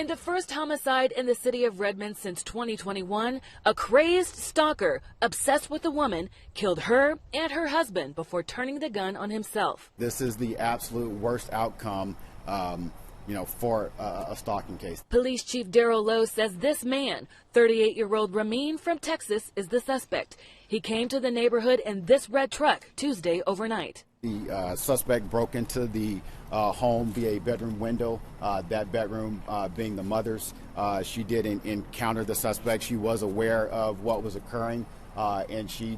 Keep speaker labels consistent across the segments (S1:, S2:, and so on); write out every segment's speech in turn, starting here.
S1: In the first homicide in the city of Redmond since 2021, a crazed stalker obsessed with a woman killed her and her husband before turning the gun on himself.
S2: This is the absolute worst outcome, for a stalking case.
S1: Police Chief Darrell Lowe says this man, 38-year-old Ramin from Texas, is the suspect. He came to the neighborhood in this red truck Tuesday overnight.
S2: The suspect broke into the home via a bedroom window, that bedroom being the mother's. She did encounter the suspect. She was aware of what was occurring, and she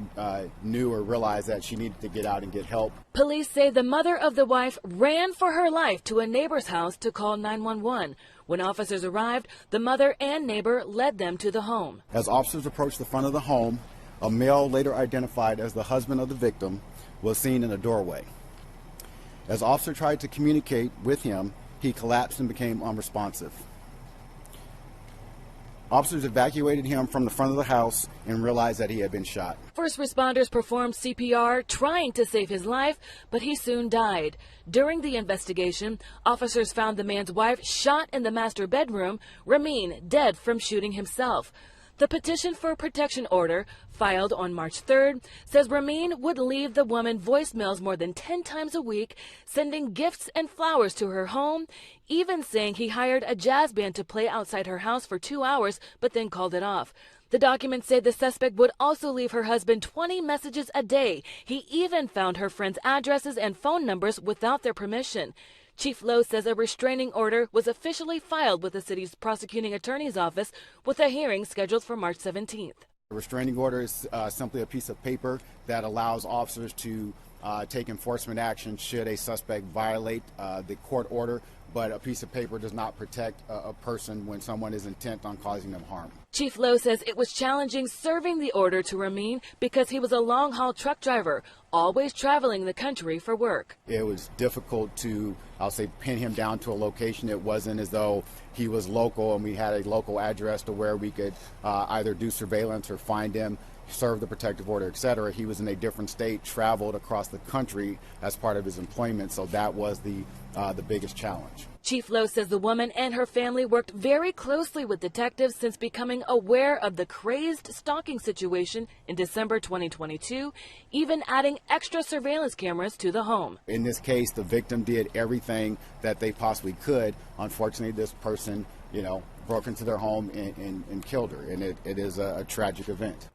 S2: knew or realized that she needed to get out and get help.
S1: Police say the mother of the wife ran for her life to a neighbor's house to call 911. When officers arrived, the mother and neighbor led them to the home.
S2: As officers approached the front of the home, a male later identified as the husband of the victim was seen in a doorway. As officers tried to communicate with him, he collapsed and became unresponsive. Officers evacuated him from the front of the house and realized that he had been shot.
S1: First responders performed CPR trying to save his life, but he soon died. During the investigation, officers found the man's wife shot in the master bedroom, Ramin dead from shooting himself. The petition for a protection order, filed on March 3rd, says Ramin would leave the woman voicemails more than 10 times a week, sending gifts and flowers to her home, even saying he hired a jazz band to play outside her house for 2 hours, but then called it off. The documents say the suspect would also leave her husband 20 messages a day. He even found her friends' addresses and phone numbers without their permission. Chief Lowe says a restraining order was officially filed with the city's prosecuting attorney's office, with a hearing scheduled for March 17th.
S2: A restraining order is simply a piece of paper that allows officers to take enforcement action should a suspect violate the court order, but a piece of paper does not protect a person when someone is intent on causing them harm.
S1: Chief Lowe says it was challenging serving the order to Ramin because he was a long-haul truck driver, always traveling the country for work.
S2: It was difficult to, pin him down to a location. It wasn't as though he was local and we had a local address to where we could either do surveillance or find him, serve the protective order, etc. He was in a different state, traveled across the country as part of his employment, so that was the biggest challenge.
S1: Chief Lowe says the woman and her family worked very closely with detectives since becoming aware of the crazed stalking situation in December 2022, even adding extra surveillance cameras to the home.
S2: In this case, the victim did everything that they possibly could. Unfortunately, this person, broke into their home and killed her, and it is a tragic event.